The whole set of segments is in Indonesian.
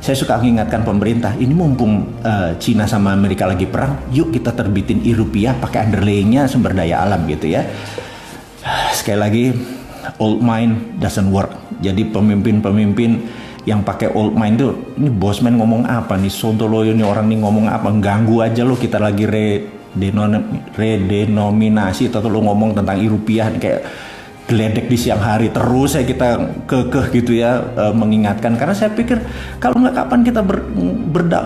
Saya suka mengingatkan pemerintah, ini mumpung Cina sama Amerika lagi perang, yuk kita terbitin rupiah pakai underlay-nya sumber daya alam gitu ya. Sekali lagi, old mind doesn't work. Jadi pemimpin-pemimpin yang pakai old mind tuh, ini Bosman ngomong apa nih, Sontoloyo nih orang nih ngomong apa, ganggu aja lo, kita lagi redenominasi atau lo ngomong tentang rupiah kayak geledek di siang hari terus ya, kita kekeh gitu ya, mengingatkan. Karena saya pikir kalau nggak kapan kita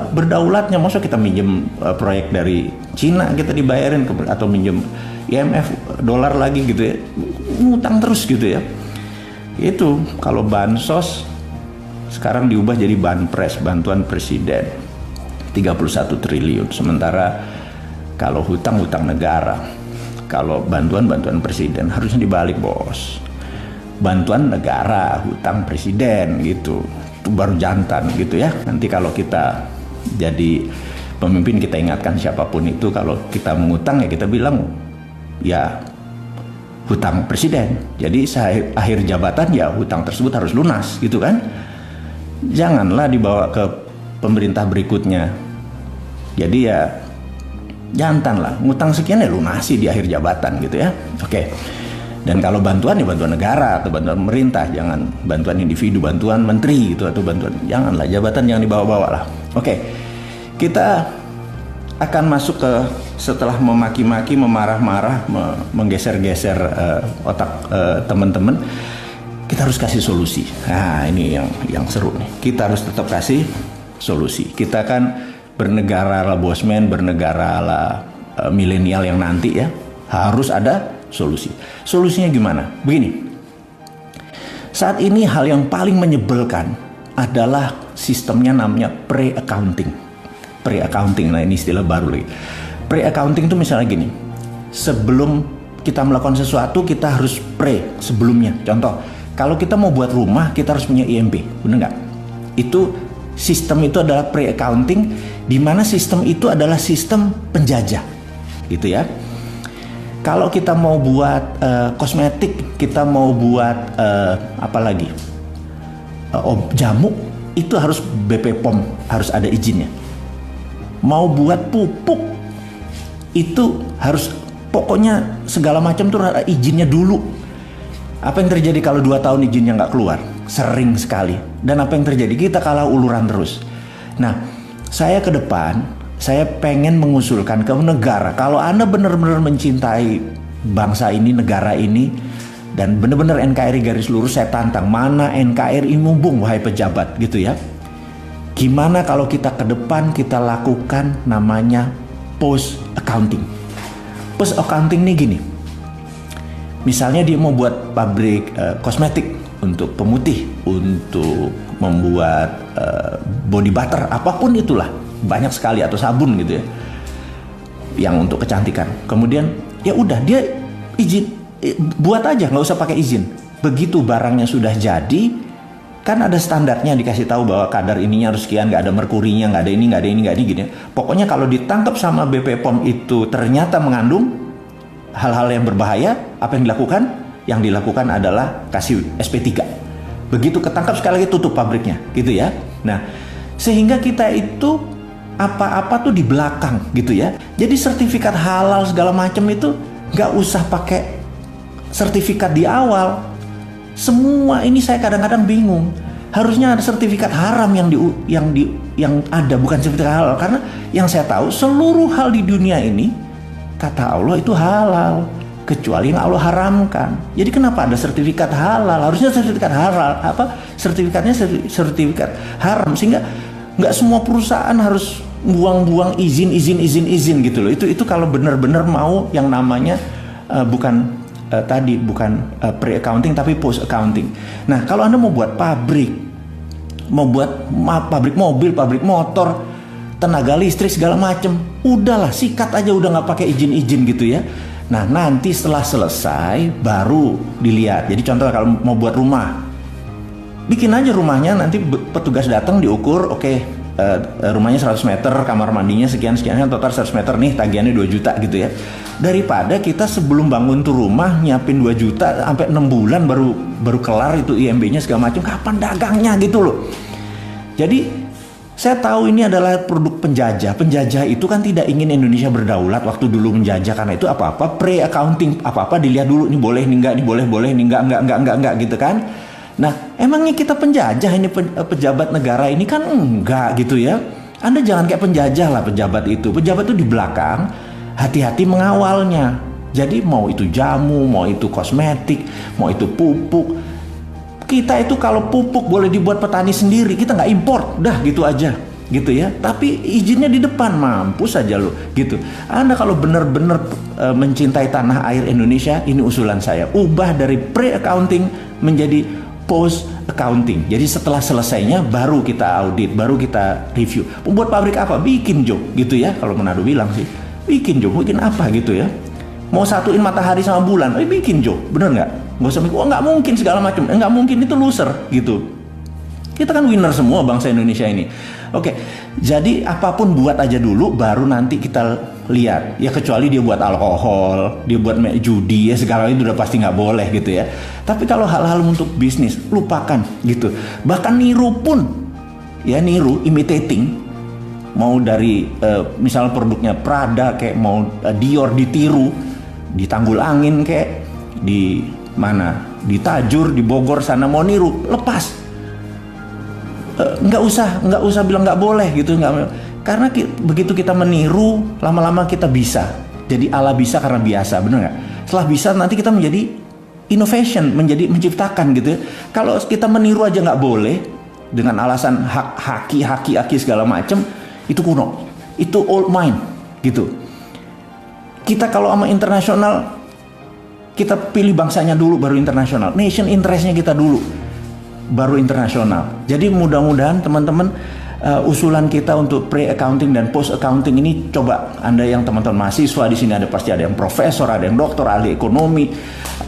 berdaulatnya, maksudnya kita minjem proyek dari Cina kita dibayarin atau minjem IMF dolar lagi gitu ya, ngutang terus gitu ya. Itu kalau bansos sekarang diubah jadi banpres, bantuan presiden 31 triliun, sementara kalau hutang negara, kalau bantuan presiden harusnya dibalik bos, bantuan negara hutang presiden gitu, itu baru jantan gitu ya. Nanti kalau kita jadi pemimpin kita ingatkan siapapun itu, kalau kita mengutang ya kita bilang ya hutang presiden, jadi akhir jabatan ya hutang tersebut harus lunas gitu kan. Janganlah dibawa ke pemerintah berikutnya, jadi ya jantan lah, ngutang sekian ya lunasi di akhir jabatan gitu ya. Oke. Dan kalau bantuan ya bantuan negara atau bantuan pemerintah, jangan bantuan individu, bantuan menteri gitu atau bantuan, janganlah, jabatan jangan dibawa-bawa lah. Oke. Kita akan masuk ke, setelah memaki-maki, memarah-marah, menggeser-geser otak teman-teman, kita harus kasih solusi. Nah, ini yang seru nih. Kita harus tetap kasih solusi. Kita kan bernegara ala Bosman, bernegara ala milenial yang nanti ya, harus ada solusi. Solusinya gimana? Begini, saat ini hal yang paling menyebalkan adalah sistemnya namanya pre-accounting. Pre-accounting, nah ini istilah baru lagi. Pre-accounting itu misalnya gini, sebelum kita melakukan sesuatu kita harus sebelumnya. Contoh, kalau kita mau buat rumah kita harus punya IMB, bener nggak? Itu sistem itu adalah pre-accounting, di mana sistem itu adalah sistem penjajah, gitu ya. Kalau kita mau buat kosmetik, kita mau buat apa lagi, jamu, itu harus BP POM, harus ada izinnya. Mau buat pupuk, itu harus, pokoknya segala macam tuh ada izinnya dulu. Apa yang terjadi kalau 2 tahun izinnya nggak keluar? Sering sekali. Dan apa yang terjadi? Kita kalah uluran terus. Nah, saya ke depan, saya pengen mengusulkan ke negara, kalau Anda benar-benar mencintai bangsa ini, negara ini, dan benar-benar NKRI garis lurus, saya tantang, mana NKRI mumpung, wahai pejabat gitu ya. Gimana kalau kita ke depan kita lakukan namanya post accounting. Post accounting nih gini, misalnya dia mau buat pabrik kosmetik untuk pemutih, untuk membuat body butter, apapun itulah, banyak sekali, atau sabun gitu ya, yang untuk kecantikan. Kemudian ya udah dia izin, buat aja, nggak usah pakai izin. Begitu barangnya sudah jadi, kan ada standarnya, dikasih tahu bahwa kadar ininya harus sekian, nggak ada merkurinya, nggak ada ini, nggak ada ini, nggak ada gini. Pokoknya kalau ditangkap sama BP POM itu ternyata mengandung hal-hal yang berbahaya, apa yang dilakukan? Yang dilakukan adalah kasih SP3. Begitu ketangkap sekali lagi tutup pabriknya, gitu ya. Nah, sehingga kita itu apa-apa tuh di belakang, gitu ya. Jadi sertifikat halal segala macam itu nggak usah pakai sertifikat di awal. Semua ini saya kadang-kadang bingung. Harusnya ada sertifikat haram yang ada, bukan sertifikat halal. Karena yang saya tahu seluruh hal di dunia ini kata Allah itu halal, kecuali yang Allah haramkan. Jadi kenapa ada sertifikat halal? Harusnya sertifikat halal, sertifikatnya sertifikat haram, sehingga nggak semua perusahaan harus buang-buang izin gitu loh. Itu kalau benar-benar mau yang namanya bukan pre-accounting tapi post-accounting. Nah, kalau Anda mau buat pabrik, mau buat pabrik mobil, pabrik motor, tenaga listrik segala macem, udahlah sikat aja, udah nggak pakai izin gitu ya. Nah, nanti setelah selesai baru dilihat. Jadi contoh kalau mau buat rumah, bikin aja rumahnya, nanti petugas datang diukur, oke, rumahnya 100 meter, kamar mandinya sekian, total 100 meter nih, tagihannya 2 juta gitu ya. Daripada kita sebelum bangun tuh rumah nyiapin 2 juta sampai 6 bulan baru kelar itu IMB-nya segala macam, kapan dagangnya gitu loh. Jadi Saya tahu ini adalah produk penjajah. Penjajah itu kan tidak ingin Indonesia berdaulat waktu dulu menjajah, karena itu apa-apa pre-accounting, apa-apa dilihat dulu, ini boleh, ini enggak, ini boleh, ini enggak gitu kan. Nah, emangnya kita penjajah ini pejabat negara ini kan enggak gitu ya. Anda jangan kayak penjajah lah pejabat itu. Pejabat itu di belakang, hati-hati mengawalnya. Jadi mau itu jamu, mau itu kosmetik, mau itu pupuk. Kita itu kalau pupuk boleh dibuat petani sendiri, kita nggak import, dah gitu aja, gitu ya. Tapi izinnya di depan, mampus aja lo, gitu. Anda kalau benar-benar mencintai tanah air Indonesia, ini usulan saya, ubah dari pre-accounting menjadi post-accounting. Jadi setelah selesainya baru kita audit, baru kita review. Membuat pabrik apa? Bikin Jo, gitu ya. Kalau Manado bilang sih, bikin Jo, bikin apa gitu ya. Mau satuin matahari sama bulan, bikin Jo, bener nggak? Nggak usah mikir, oh nggak mungkin segala macam, nggak mungkin, itu loser gitu. Kita kan winner semua bangsa Indonesia ini. Oke, jadi apapun buat aja dulu, baru nanti kita lihat. Ya kecuali dia buat alkohol, dia buat judi, ya segala itu udah pasti nggak boleh gitu ya. Tapi kalau hal-hal untuk bisnis, lupakan gitu. Bahkan niru pun, ya niru, imitating. Mau dari misalnya produknya Prada kayak mau Dior ditiru, di Tanggul Angin kayak di mana, di Tajur, di Bogor sana mau niru, lepas. Nggak usah bilang nggak boleh gitu, karena begitu kita meniru, lama-lama kita bisa. Jadi ala bisa karena biasa, bener nggak? Setelah bisa nanti kita menjadi innovation, menjadi menciptakan gitu ya. Kalau kita meniru aja nggak boleh dengan alasan haki segala macem, itu kuno, itu old mind gitu. Kita kalau sama internasional, kita pilih bangsanya dulu baru internasional, nation interestnya kita dulu baru internasional. Jadi mudah-mudahan teman-teman, usulan kita untuk pre-accounting dan post-accounting ini, coba Anda yang teman-teman mahasiswa di sini, ada pasti ada yang profesor, ada yang doktor, ahli ekonomi,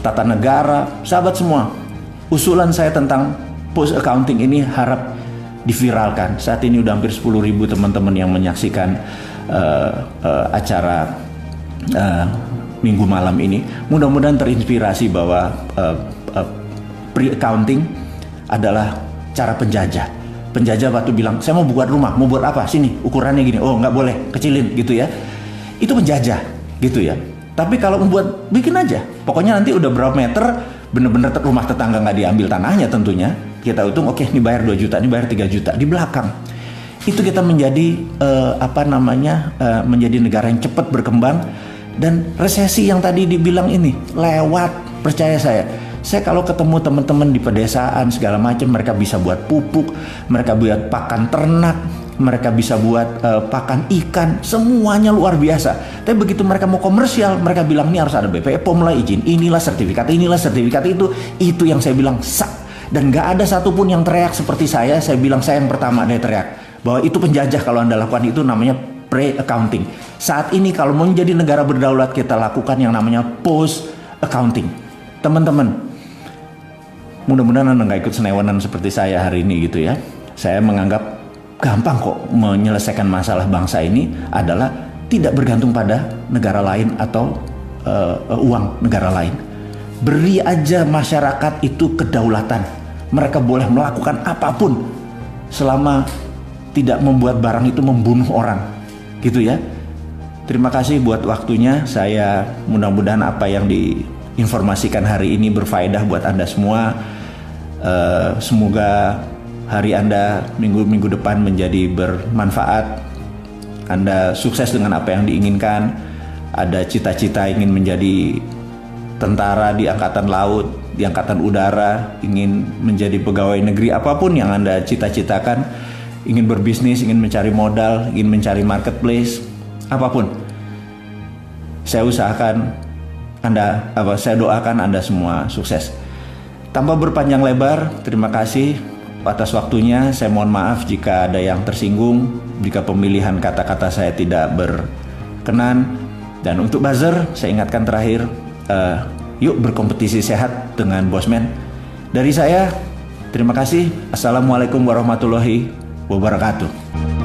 tata negara, sahabat semua. Usulan saya tentang post-accounting ini harap diviralkan. Saat ini udah hampir 10.000 teman-teman yang menyaksikan acara minggu malam ini. Mudah-mudahan terinspirasi bahwa pre-accounting adalah cara penjajah. Penjajah waktu bilang, saya mau buat rumah, mau buat apa? Sini, ukurannya gini. Oh, nggak boleh, kecilin gitu ya. Itu penjajah gitu ya. Tapi kalau membuat, bikin aja. Pokoknya nanti udah berapa meter, bener-bener rumah tetangga nggak diambil tanahnya tentunya. Kita hitung, oke, ini bayar 2 juta, ini bayar 3 juta. Di belakang. Itu kita menjadi, menjadi negara yang cepat berkembang. Dan resesi yang tadi dibilang ini lewat, percaya saya. Saya kalau ketemu teman-teman di pedesaan segala macam, mereka bisa buat pupuk, mereka buat pakan ternak, mereka bisa buat pakan ikan, semuanya luar biasa. Tapi begitu mereka mau komersial, mereka bilang ini harus ada BPOM POM lah, izin inilah sertifikat itu yang saya bilang sak. Dan gak ada satupun yang teriak seperti saya bilang saya yang pertama ada yang teriak bahwa itu penjajah. Kalau Anda lakukan itu namanya pre-accounting. Saat ini kalau mau menjadi negara berdaulat, kita lakukan yang namanya post-accounting. Teman-teman, mudah-mudahan Anda nggak ikut senewanan seperti saya hari ini gitu ya. Saya menganggap gampang kok menyelesaikan masalah bangsa ini adalah tidak bergantung pada negara lain atau uang negara lain. Beri aja masyarakat itu kedaulatan. Mereka boleh melakukan apapun selama tidak membuat barang itu membunuh orang. Gitu ya. Terima kasih buat waktunya. Saya mudah-mudahan apa yang diinformasikan hari ini berfaedah buat Anda semua. Semoga hari Anda minggu depan menjadi bermanfaat. Anda sukses dengan apa yang diinginkan. Ada cita-cita ingin menjadi tentara di angkatan laut, di angkatan udara, ingin menjadi pegawai negeri, apapun yang Anda cita-citakan, ingin berbisnis, ingin mencari modal, ingin mencari marketplace, apapun. Saya usahakan saya doakan Anda semua sukses. Tanpa berpanjang lebar, terima kasih atas waktunya. Saya mohon maaf jika ada yang tersinggung, jika pemilihan kata-kata saya tidak berkenan. Dan untuk buzzer, saya ingatkan terakhir, yuk berkompetisi sehat dengan Bosman. Dari saya, terima kasih. Assalamualaikum warahmatullahi wabarakatuh.